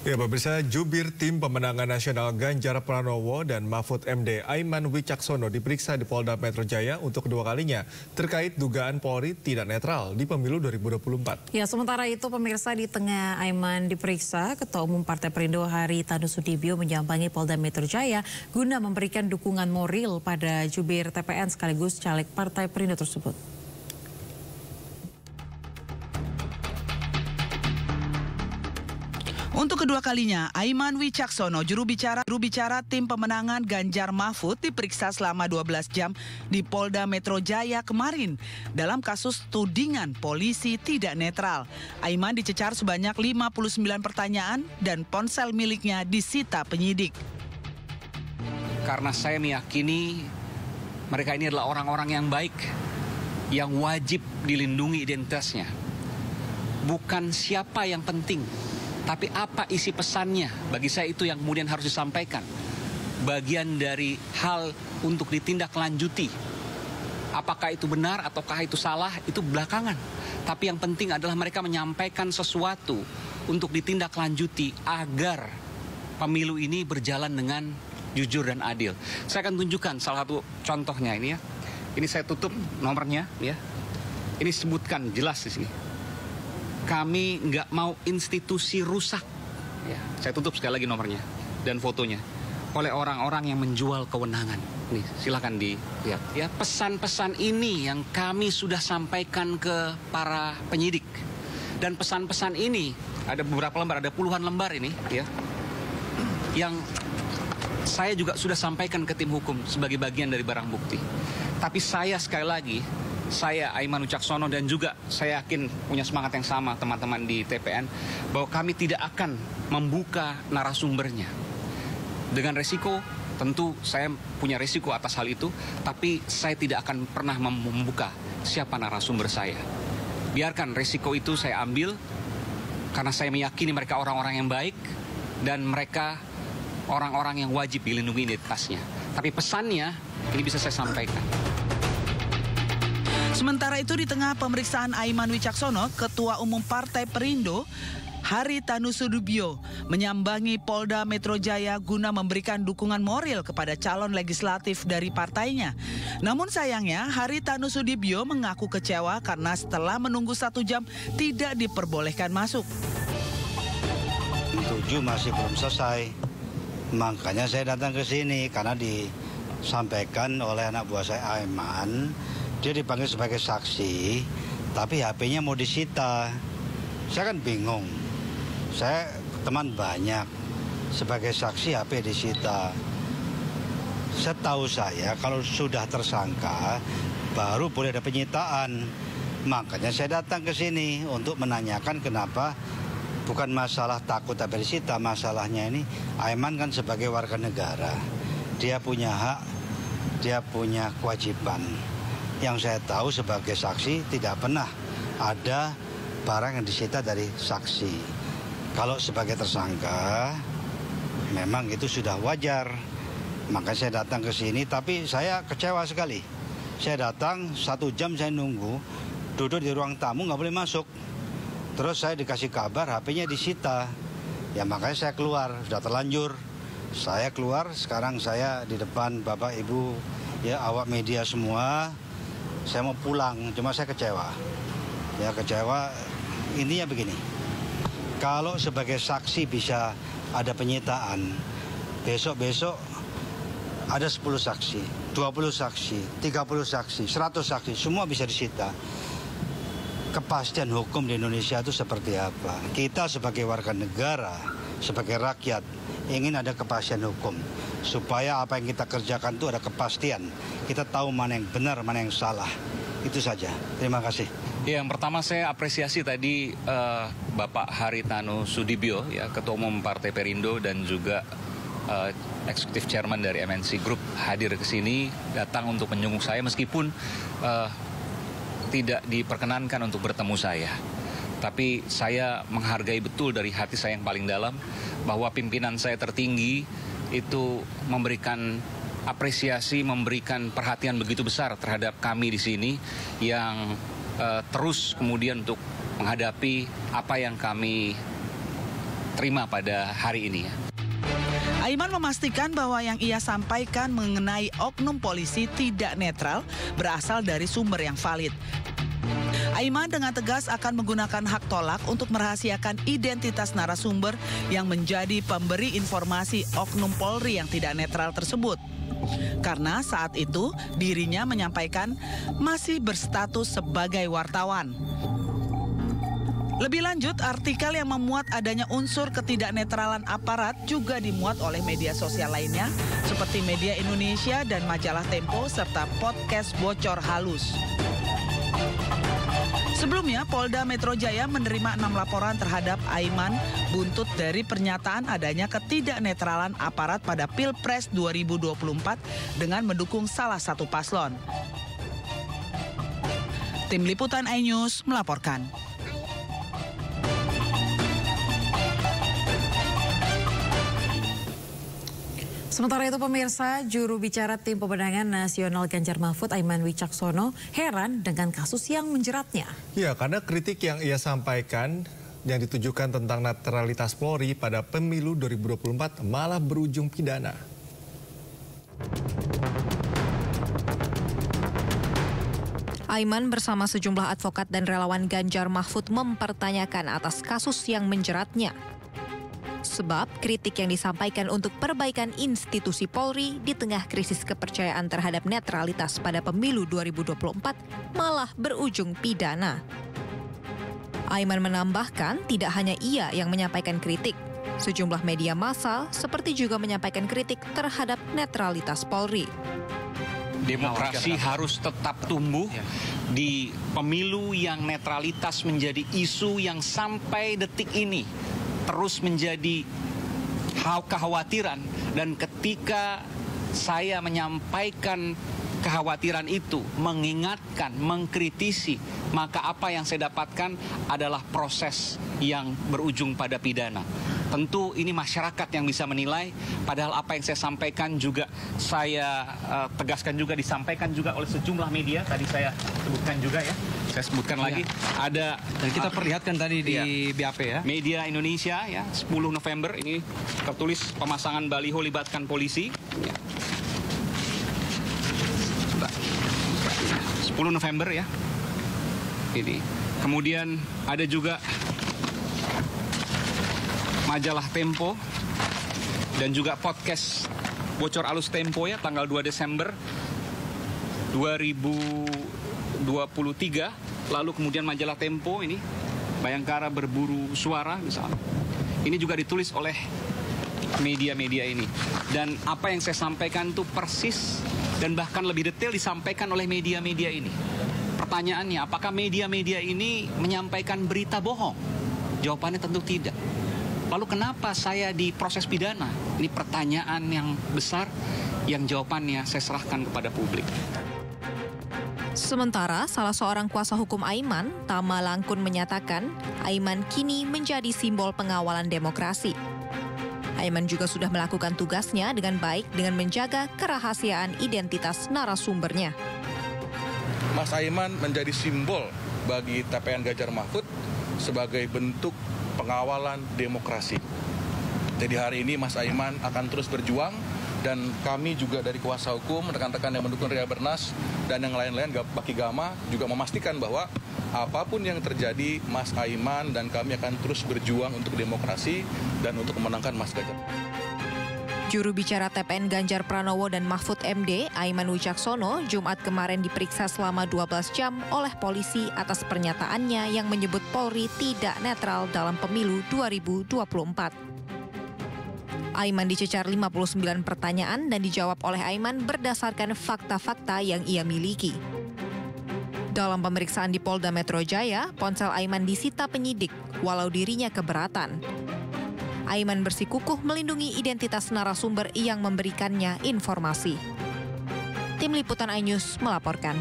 Ya, pemirsa, jubir tim pemenangan nasional Ganjar Pranowo dan Mahfud MD Aiman Wicaksono diperiksa di Polda Metro Jaya untuk kedua kalinya terkait dugaan Polri tidak netral di pemilu 2024. Ya, sementara itu pemirsa, di tengah Aiman diperiksa, Ketua Umum Partai Perindo Haritanu Sudibyo menyambangi Polda Metro Jaya guna memberikan dukungan moral pada jubir TPN sekaligus caleg Partai Perindo tersebut. Untuk kedua kalinya, Aiman Wicaksono, juru bicara tim pemenangan Ganjar Mahfud, diperiksa selama 12 jam di Polda Metro Jaya kemarin dalam kasus tudingan polisi tidak netral. Aiman dicecar sebanyak 59 pertanyaan dan ponsel miliknya disita penyidik. Karena saya meyakini mereka ini adalah orang-orang yang baik, yang wajib dilindungi identitasnya. Bukan siapa yang penting, tapi apa isi pesannya. Bagi saya itu yang kemudian harus disampaikan. Bagian dari hal untuk ditindaklanjuti. Apakah itu benar ataukah itu salah, itu belakangan. Tapi yang penting adalah mereka menyampaikan sesuatu untuk ditindaklanjuti agar pemilu ini berjalan dengan jujur dan adil. Saya akan tunjukkan salah satu contohnya ini ya. Ini saya tutup nomornya ya. Ini sebutkan jelas di sini. Kami nggak mau institusi rusak. Ya, saya tutup sekali lagi nomornya dan fotonya oleh orang-orang yang menjual kewenangan. Nih, silakan dilihat. Ya, pesan-pesan ini yang kami sudah sampaikan ke para penyidik. Dan pesan-pesan ini ada beberapa lembar, ada puluhan lembar ini, ya, yang saya juga sudah sampaikan ke tim hukum sebagai bagian dari barang bukti. Tapi saya sekali lagi, saya Aiman Wicaksono dan juga saya yakin punya semangat yang sama teman-teman di TPN bahwa kami tidak akan membuka narasumbernya. Dengan resiko, tentu saya punya resiko atas hal itu, tapi saya tidak akan pernah membuka siapa narasumber saya. Biarkan resiko itu saya ambil karena saya meyakini mereka orang-orang yang baik dan mereka orang-orang yang wajib dilindungi identitasnya. Tapi pesannya ini bisa saya sampaikan. Sementara itu, di tengah pemeriksaan Aiman Wicaksono, Ketua Umum Partai Perindo Haritanu Sudibyo menyambangi Polda Metro Jaya guna memberikan dukungan moral kepada calon legislatif dari partainya. Namun sayangnya, Haritanu Sudibyo mengaku kecewa karena setelah menunggu 1 jam tidak diperbolehkan masuk. 7 masih belum selesai, makanya saya datang ke sini karena disampaikan oleh anak buah saya Aiman. Dia dipanggil sebagai saksi, tapi HP-nya mau disita. Saya kan bingung. Saya teman banyak, sebagai saksi HP disita. Setahu saya kalau sudah tersangka baru boleh ada penyitaan. Makanya saya datang ke sini untuk menanyakan kenapa bukan masalah takut HP disita. Masalahnya ini Aiman kan sebagai warga negara. Dia punya hak, dia punya kewajiban. Yang saya tahu sebagai saksi tidak pernah ada barang yang disita dari saksi. Kalau sebagai tersangka memang itu sudah wajar. Maka saya datang ke sini, tapi saya kecewa sekali. Saya datang 1 jam saya nunggu, duduk di ruang tamu nggak boleh masuk. Terus saya dikasih kabar HP-nya disita. Ya makanya saya keluar, sudah terlanjur. Saya keluar, sekarang saya di depan Bapak Ibu, ya awak media semua. Saya mau pulang, cuma saya kecewa. Ya kecewa, intinya begini. Kalau sebagai saksi bisa ada penyitaan, besok-besok ada 10 saksi, 20 saksi, 30 saksi, 100 saksi, semua bisa disita. Kepastian hukum di Indonesia itu seperti apa? Kita sebagai warga negara, sebagai rakyat, ingin ada kepastian hukum. Supaya apa yang kita kerjakan itu ada kepastian. Kita tahu mana yang benar, mana yang salah. Itu saja. Terima kasih. Ya, yang pertama saya apresiasi tadi Bapak Haritanu Sudibyo, ya, Ketua Umum Partai Perindo dan juga Eksekutif Chairman dari MNC Group hadir ke sini, datang untuk menjenguk saya meskipun tidak diperkenankan untuk bertemu saya. Tapi saya menghargai betul dari hati saya yang paling dalam bahwa pimpinan saya tertinggi itu memberikan apresiasi, memberikan perhatian begitu besar terhadap kami di sini yang terus kemudian untuk menghadapi apa yang kami terima pada hari ini ya. Aiman memastikan bahwa yang ia sampaikan mengenai oknum polisi tidak netral berasal dari sumber yang valid. Aiman dengan tegas akan menggunakan hak tolak untuk merahasiakan identitas narasumber yang menjadi pemberi informasi oknum Polri yang tidak netral tersebut. Karena saat itu dirinya menyampaikan masih berstatus sebagai wartawan. Lebih lanjut, artikel yang memuat adanya unsur ketidaknetralan aparat juga dimuat oleh media sosial lainnya seperti Media Indonesia dan Majalah Tempo serta podcast Bocor Halus. Sebelumnya, Polda Metro Jaya menerima 6 laporan terhadap Aiman buntut dari pernyataan adanya ketidaknetralan aparat pada Pilpres 2024 dengan mendukung salah satu paslon. Tim Liputan iNews melaporkan. Sementara itu pemirsa, juru bicara Tim Pemenangan Nasional Ganjar Mahfud Aiman Wicaksono heran dengan kasus yang menjeratnya. Ya, karena kritik yang ia sampaikan yang ditujukan tentang netralitas Polri pada pemilu 2024 malah berujung pidana. Aiman bersama sejumlah advokat dan relawan Ganjar Mahfud mempertanyakan atas kasus yang menjeratnya. Sebab kritik yang disampaikan untuk perbaikan institusi Polri di tengah krisis kepercayaan terhadap netralitas pada pemilu 2024 malah berujung pidana. Aiman menambahkan tidak hanya ia yang menyampaikan kritik. Sejumlah media massa seperti juga menyampaikan kritik terhadap netralitas Polri. Demokrasi harus tetap tumbuh di pemilu yang netralitas menjadi isu yang sampai detik ini terus menjadi kekhawatiran, dan ketika saya menyampaikan kekhawatiran itu, mengingatkan, mengkritisi, maka apa yang saya dapatkan adalah proses yang berujung pada pidana. Tentu ini masyarakat yang bisa menilai, padahal apa yang saya sampaikan juga saya tegaskan juga, disampaikan juga oleh sejumlah media, tadi saya sebutkan juga ya. Saya sebutkan lagi, ada dan kita perlihatkan tadi di BAP ya. Media Indonesia ya, 10 November ini tertulis pemasangan baliho libatkan polisi. Ya. 10 November ya. Ini. Kemudian ada juga Majalah Tempo dan juga podcast Bocor Halus Tempo ya, tanggal 2 Desember 2023. Lalu kemudian Majalah Tempo ini, Bayangkara Berburu Suara misalnya. Ini juga ditulis oleh media-media ini. Dan apa yang saya sampaikan itu persis dan bahkan lebih detail disampaikan oleh media-media ini. Pertanyaannya, apakah media-media ini menyampaikan berita bohong? Jawabannya tentu tidak. Lalu kenapa saya diproses pidana? Ini pertanyaan yang besar yang jawabannya saya serahkan kepada publik. Sementara salah seorang kuasa hukum Aiman, Tama Langkun, menyatakan Aiman kini menjadi simbol pengawalan demokrasi. Aiman juga sudah melakukan tugasnya dengan baik dengan menjaga kerahasiaan identitas narasumbernya. Mas Aiman menjadi simbol bagi TPN Ganjar Mahfud sebagai bentuk pengawalan demokrasi. Jadi hari ini Mas Aiman akan terus berjuang, dan kami juga dari kuasa hukum, rekan-rekan yang mendukung Ria Bernas dan yang lain-lain, Baki Gama, juga memastikan bahwa apapun yang terjadi, Mas Aiman dan kami akan terus berjuang untuk demokrasi dan untuk memenangkan Mas Ganjar. Juru bicara TPN Ganjar Pranowo dan Mahfud MD, Aiman Wicaksono, Jumat kemarin diperiksa selama 12 jam oleh polisi atas pernyataannya yang menyebut Polri tidak netral dalam pemilu 2024. Aiman dicecar 59 pertanyaan dan dijawab oleh Aiman berdasarkan fakta-fakta yang ia miliki. Dalam pemeriksaan di Polda Metro Jaya, ponsel Aiman disita penyidik walau dirinya keberatan. Aiman bersikukuh melindungi identitas narasumber yang memberikannya informasi. Tim Liputan iNews melaporkan.